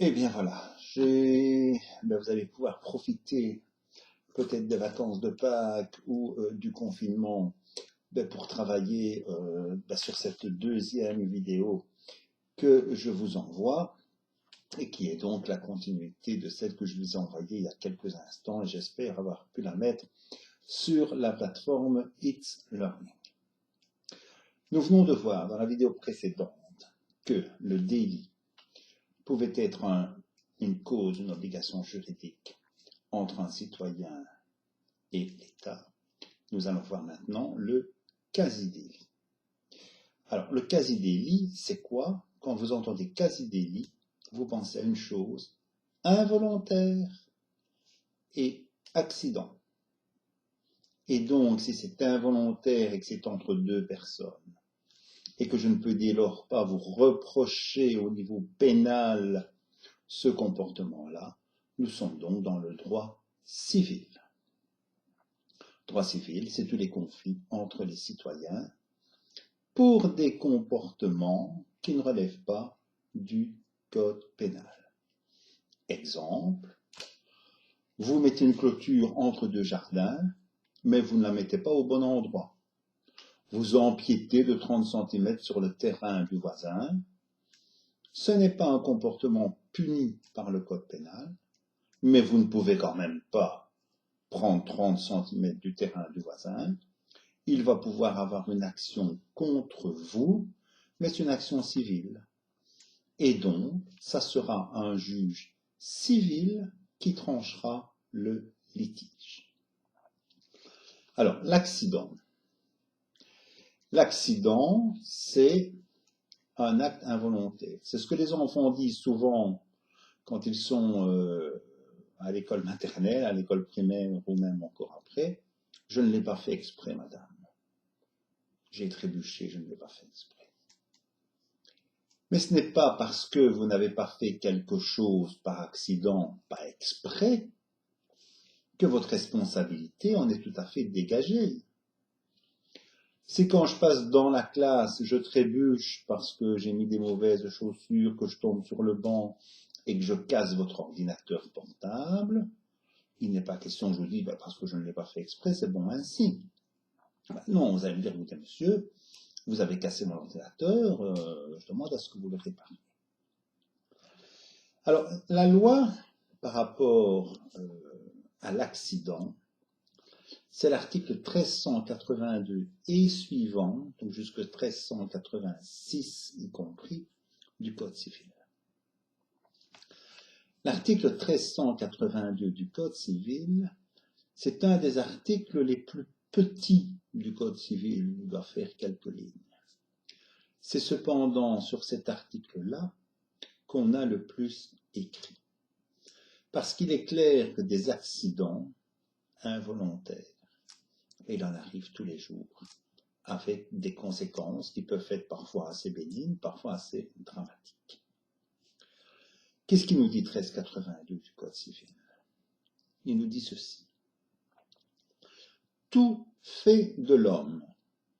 Eh bien voilà, vous allez pouvoir profiter peut-être des vacances de Pâques ou du confinement pour travailler sur cette deuxième vidéo que je vous envoie et qui est donc la continuité de celle que je vous ai envoyée il y a quelques instants et j'espère avoir pu la mettre sur la plateforme It's Learning. Nous venons de voir dans la vidéo précédente que le daily pouvait être une cause, une obligation juridique entre un citoyen et l'État. Nous allons voir maintenant le quasi-délit. Alors, le quasi-délit, c'est quoi? Quand vous entendez quasi-délit, vous pensez à une chose: involontaire et accident. Et donc, si c'est involontaire et que c'est entre deux personnes, et que je ne peux dès lors pas vous reprocher au niveau pénal ce comportement-là, nous sommes donc dans le droit civil. Droit civil, c'est tous les conflits entre les citoyens pour des comportements qui ne relèvent pas du code pénal. Exemple, vous mettez une clôture entre deux jardins, mais vous ne la mettez pas au bon endroit. Vous empiétez de 30 cm sur le terrain du voisin. Ce n'est pas un comportement puni par le code pénal, mais vous ne pouvez quand même pas prendre 30 cm du terrain du voisin. Il va pouvoir avoir une action contre vous, mais c'est une action civile. Et donc, ça sera un juge civil qui tranchera le litige. Alors, l'accident. L'accident, c'est un acte involontaire. C'est ce que les enfants disent souvent quand ils sont à l'école maternelle, à l'école primaire ou même encore après. Je ne l'ai pas fait exprès, madame. J'ai trébuché, je ne l'ai pas fait exprès. Mais ce n'est pas parce que vous n'avez pas fait quelque chose par accident, pas exprès, que votre responsabilité en est tout à fait dégagée. C'est quand je passe dans la classe, je trébuche parce que j'ai mis des mauvaises chaussures, que je tombe sur le banc et que je casse votre ordinateur portable. Il n'est pas question que je vous dise parce que je ne l'ai pas fait exprès, c'est bon ainsi. Non, vous allez me dire, écoutez monsieur, vous avez cassé mon ordinateur, je demande à ce que vous le répariez. Alors, la loi par rapport à l'accident, c'est l'article 1382 et suivant, donc jusque 1386 y compris, du Code civil. L'article 1382 du Code civil, c'est un des articles les plus petits du Code civil, il doit faire quelques lignes. C'est cependant sur cet article-là qu'on a le plus écrit. Parce qu'il est clair que des accidents involontaires, et il en arrive tous les jours, avec des conséquences qui peuvent être parfois assez bénignes, parfois assez dramatiques. Qu'est-ce qu'il nous dit 1382 du Code civil? Il nous dit ceci. Tout fait de l'homme,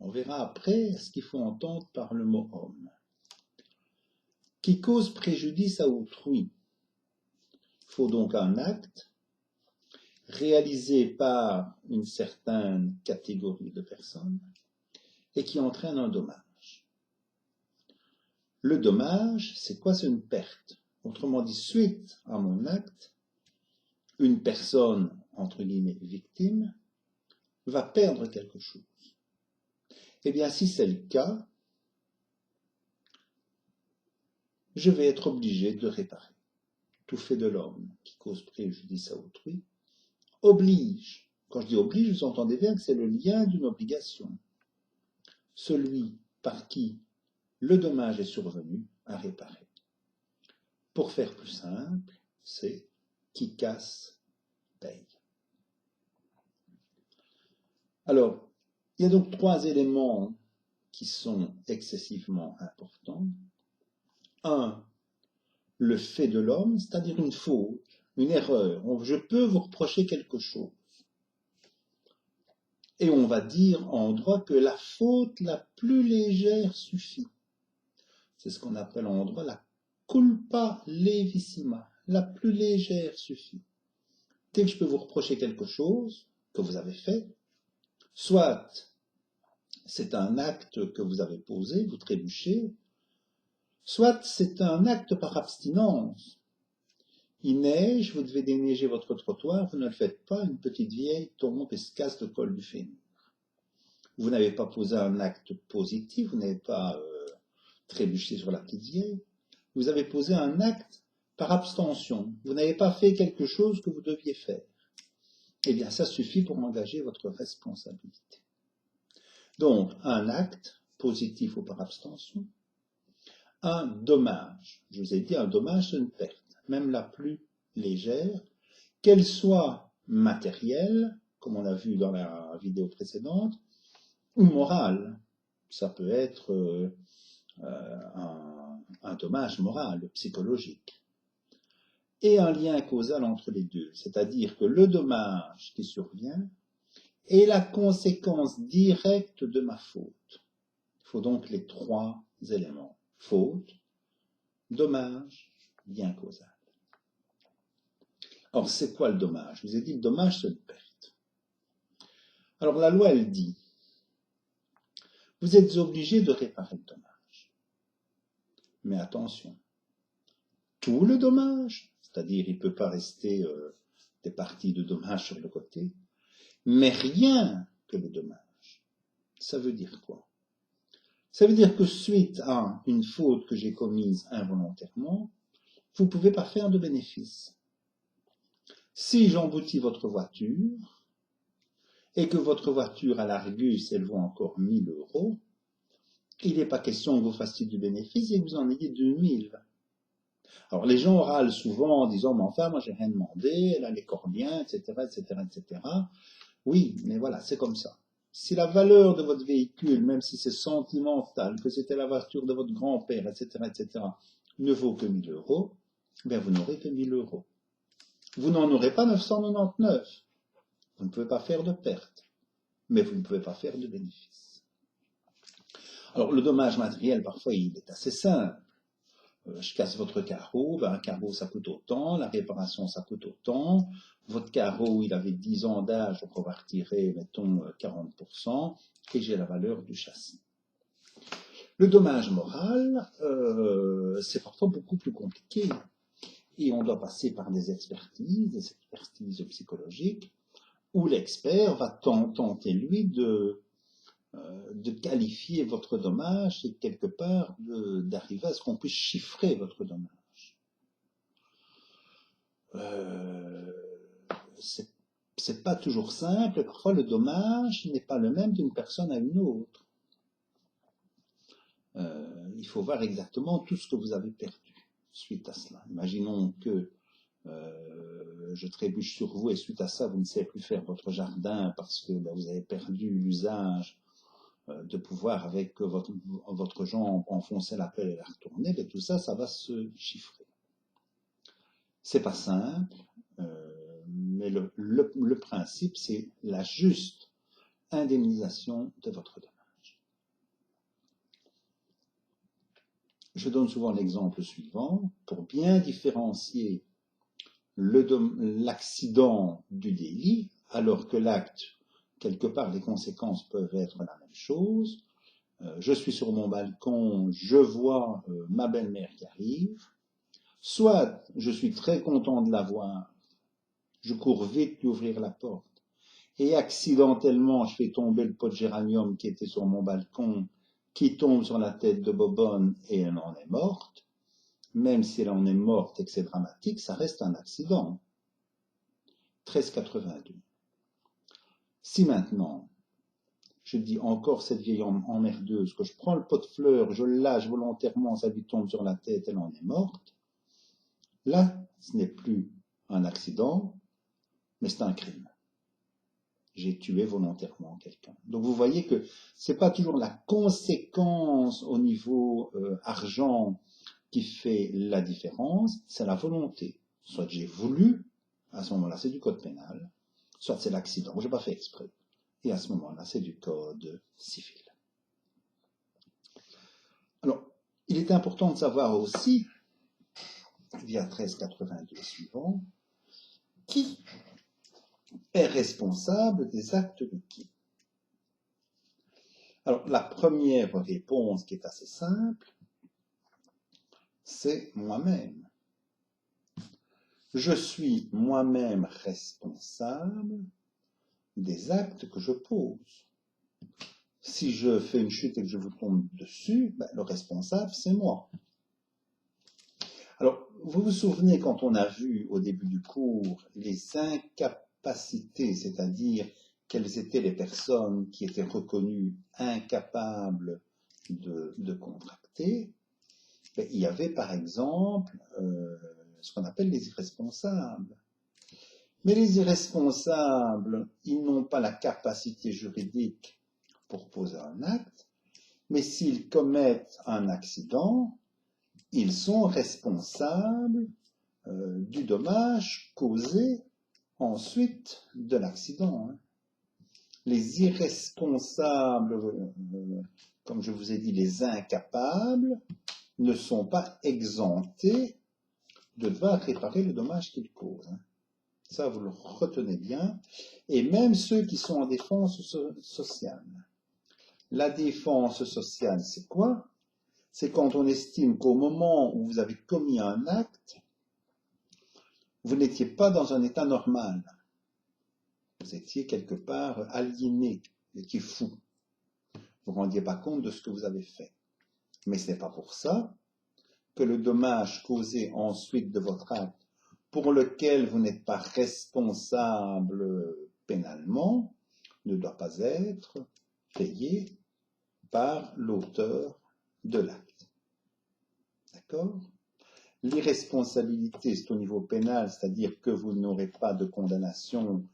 on verra après ce qu'il faut entendre par le mot homme, qui cause préjudice à autrui, faut donc un acte réalisé par une certaine catégorie de personnes et qui entraîne un dommage. Le dommage, c'est quoi? C'est une perte. Autrement dit, suite à mon acte, une personne, entre guillemets, victime, va perdre quelque chose. Eh bien, si c'est le cas, je vais être obligé de réparer. Tout fait de l'homme qui cause préjudice à autrui oblige. Quand je dis oblige, vous entendez bien que c'est le lien d'une obligation. Celui par qui le dommage est survenu à réparer. Pour faire plus simple, c'est qui casse paye. Alors, il y a donc trois éléments qui sont excessivement importants. Un, le fait de l'homme, c'est-à-dire une faute, une erreur. Je peux vous reprocher quelque chose. Et on va dire en droit que la faute la plus légère suffit. C'est ce qu'on appelle en droit la culpa levissima, la plus légère suffit. Dès que je peux vous reprocher quelque chose que vous avez fait, soit c'est un acte que vous avez posé, vous trébuchez, soit c'est un acte par abstinence. Il neige, vous devez déneiger votre trottoir, vous ne le faites pas, une petite vieille tombe et se casse le col du fémur. Vous n'avez pas posé un acte positif, vous n'avez pas trébuché sur la petite vieille, vous avez posé un acte par abstention. Vous n'avez pas fait quelque chose que vous deviez faire. Eh bien, ça suffit pour engager votre responsabilité. Donc, un acte positif ou par abstention, un dommage. Je vous ai dit, un dommage, c'est une perte, même la plus légère, qu'elle soit matérielle, comme on a vu dans la vidéo précédente, ou morale. Ça peut être un dommage moral, psychologique. Et un lien causal entre les deux, c'est-à-dire que le dommage qui survient est la conséquence directe de ma faute. Il faut donc les trois éléments. Faute, dommage, lien causal. Alors, c'est quoi le dommage? Je vous ai dit, le dommage, c'est une perte. Alors, la loi, elle dit, vous êtes obligé de réparer le dommage. Mais attention, tout le dommage, c'est-à-dire il ne peut pas rester des parties de dommage sur le côté, mais rien que le dommage. Ça veut dire quoi? Ça veut dire que suite à une faute que j'ai commise involontairement, vous ne pouvez pas faire de bénéfice. Si j'emboutis votre voiture, et que votre voiture à l'Argus, elle vaut encore 1000 euros, il n'est pas question que vous fassiez du bénéfice et que vous en ayez 2000. Alors les gens râlent souvent en disant, mais enfin, moi j'ai rien demandé, elle a les corps bien, etc., etc., etc. Oui, mais voilà, c'est comme ça. Si la valeur de votre véhicule, même si c'est sentimental, que c'était la voiture de votre grand-père, etc., etc., ne vaut que 1000 euros, ben vous n'aurez que 1000 euros. Vous n'en aurez pas 999. Vous ne pouvez pas faire de perte, mais vous ne pouvez pas faire de bénéfice. Alors le dommage matériel, parfois, il est assez simple. Je casse votre carreau, ben un carreau ça coûte autant, la réparation ça coûte autant, votre carreau il avait 10 ans d'âge, donc on va retirer mettons 40% et j'ai la valeur du châssis. Le dommage moral, c'est parfois beaucoup plus compliqué et on doit passer par des expertises psychologiques où l'expert va tenter lui de qualifier votre dommage et quelque part d'arriver à ce qu'on puisse chiffrer votre dommage. C'est pas toujours simple, parfois le dommage n'est pas le même d'une personne à une autre. Il faut voir exactement tout ce que vous avez perdu suite à cela. Imaginons que je trébuche sur vous et suite à ça vous ne savez plus faire votre jardin parce que vous avez perdu l'usage de pouvoir avec votre jambe enfoncer la pelle et la retourner, mais tout ça, ça va se chiffrer. C'est pas simple, mais le principe, c'est la juste indemnisation de votre dommage. Je donne souvent l'exemple suivant, pour bien différencier l'accident du délit, alors que l'acte, quelque part, les conséquences peuvent être la même chose. Je suis sur mon balcon, je vois ma belle-mère qui arrive, soit je suis très content de la voir, je cours vite lui ouvrir la porte, et accidentellement je fais tomber le pot de géranium qui était sur mon balcon, qui tombe sur la tête de Bobonne et elle en est morte. Même si elle en est morte et que c'est dramatique, ça reste un accident. 13,82. Si maintenant, je dis encore cette vieille emmerdeuse, que je prends le pot de fleurs, je le lâche volontairement, ça lui tombe sur la tête, elle en est morte, là, ce n'est plus un accident, mais c'est un crime. J'ai tué volontairement quelqu'un. Donc vous voyez que c'est pas toujours la conséquence au niveau argent qui fait la différence, c'est la volonté. Soit j'ai voulu, à ce moment-là c'est du code pénal, soit c'est l'accident, je n'ai pas fait exprès. Et à ce moment-là, c'est du code civil. Alors, il est important de savoir aussi via 1382 suivant, qui est responsable des actes de qui? Alors, la première réponse qui est assez simple, c'est moi-même. Je suis moi-même responsable des actes que je pose. Si je fais une chute et que je vous tombe dessus, le responsable, c'est moi. Alors, vous vous souvenez quand on a vu au début du cours les incapacités, c'est-à-dire quelles étaient les personnes qui étaient reconnues incapables de contracter, il y avait par exemple ce qu'on appelle les irresponsables. Mais les irresponsables, ils n'ont pas la capacité juridique pour poser un acte, mais s'ils commettent un accident, ils sont responsables du dommage causé ensuite de l'accident. Les irresponsables, comme je vous ai dit, les incapables, ne sont pas exemptés de devoir réparer le dommage qu'ils causent. Ça, vous le retenez bien. Et même ceux qui sont en défense sociale. La défense sociale, c'est quoi? C'est quand on estime qu'au moment où vous avez commis un acte, vous n'étiez pas dans un état normal. Vous étiez quelque part aliéné, vous étiez fou. Vous ne vous rendiez pas compte de ce que vous avez fait. Mais ce n'est pas pour ça que le dommage causé ensuite de votre acte, pour lequel vous n'êtes pas responsable pénalement, ne doit pas être payé par l'auteur de l'acte. D'accord? L'irresponsabilité, c'est au niveau pénal, c'est-à-dire que vous n'aurez pas de condamnation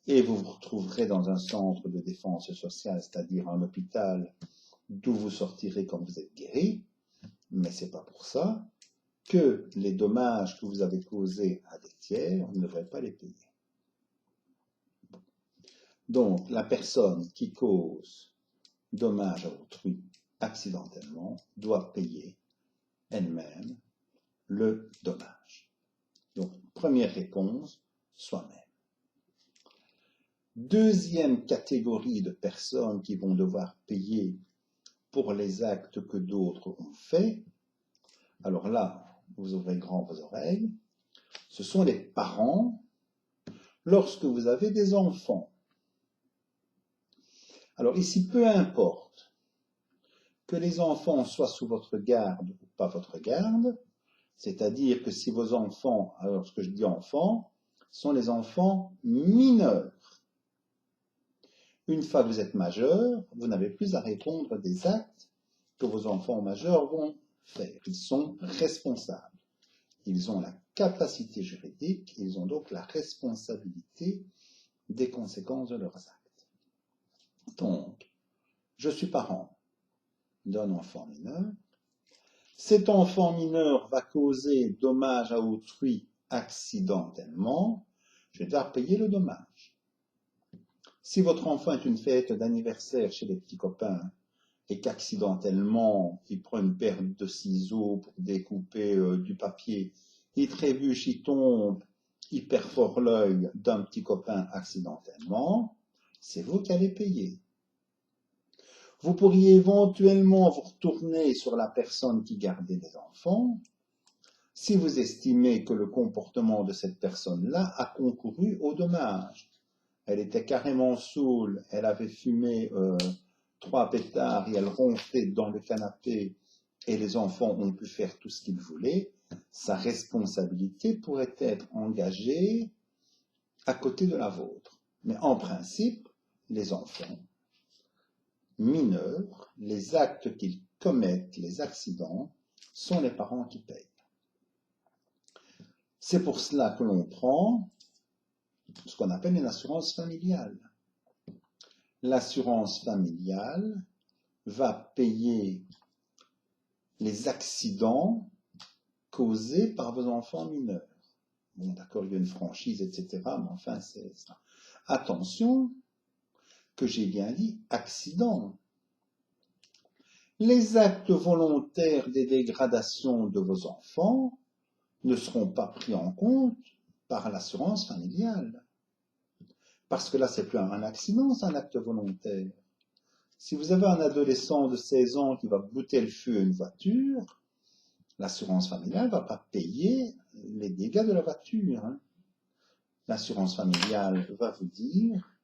et vous vous retrouverez dans un centre de défense sociale, c'est-à-dire un hôpital d'où vous sortirez quand vous êtes guéri, mais c'est pas pour ça que les dommages que vous avez causés à des tiers, vous ne devrez pas les payer. Donc, la personne qui cause dommage à autrui accidentellement doit payer elle-même le dommage. Donc, première réponse, soi-même. Deuxième catégorie de personnes qui vont devoir payer pour les actes que d'autres ont faits, alors là, vous ouvrez grand vos oreilles, ce sont les parents lorsque vous avez des enfants. Alors ici, peu importe que les enfants soient sous votre garde ou pas votre garde, c'est-à-dire que si vos enfants, alors ce que je dis enfants, sont les enfants mineurs. Une fois que vous êtes majeur, vous n'avez plus à répondre des actes que vos enfants majeurs vont faire. Ils sont responsables. Ils ont la capacité juridique, ils ont donc la responsabilité des conséquences de leurs actes. Donc, je suis parent d'un enfant mineur. Cet enfant mineur va causer dommage à autrui accidentellement. Je vais devoir payer le dommage. Si votre enfant est une fête d'anniversaire chez les petits copains et qu'accidentellement il prend une paire de ciseaux pour découper du papier, il trébuche, il tombe, il perfore l'œil d'un petit copain accidentellement, c'est vous qui allez payer. Vous pourriez éventuellement vous retourner sur la personne qui gardait les enfants si vous estimez que le comportement de cette personne-là a concouru au dommage. Elle était carrément saoule, elle avait fumé 3 pétards et elle ronflait dans le canapé et les enfants ont pu faire tout ce qu'ils voulaient, sa responsabilité pourrait être engagée à côté de la vôtre. Mais en principe, les enfants mineurs, les actes qu'ils commettent, les accidents, sont les parents qui payent. C'est pour cela que l'on prend ce qu'on appelle une assurance familiale. L'assurance familiale va payer les accidents causés par vos enfants mineurs. Bon, d'accord, il y a une franchise, etc., mais enfin, c'est ça. Attention, que j'ai bien dit, accident. Les actes volontaires des dégradations de vos enfants ne seront pas pris en compte par l'assurance familiale. Parce que là, c'est plus un accident, c'est un acte volontaire. Si vous avez un adolescent de 16 ans qui va botter le feu à une voiture, l'assurance familiale ne va pas payer les dégâts de la voiture. L'assurance familiale va vous dire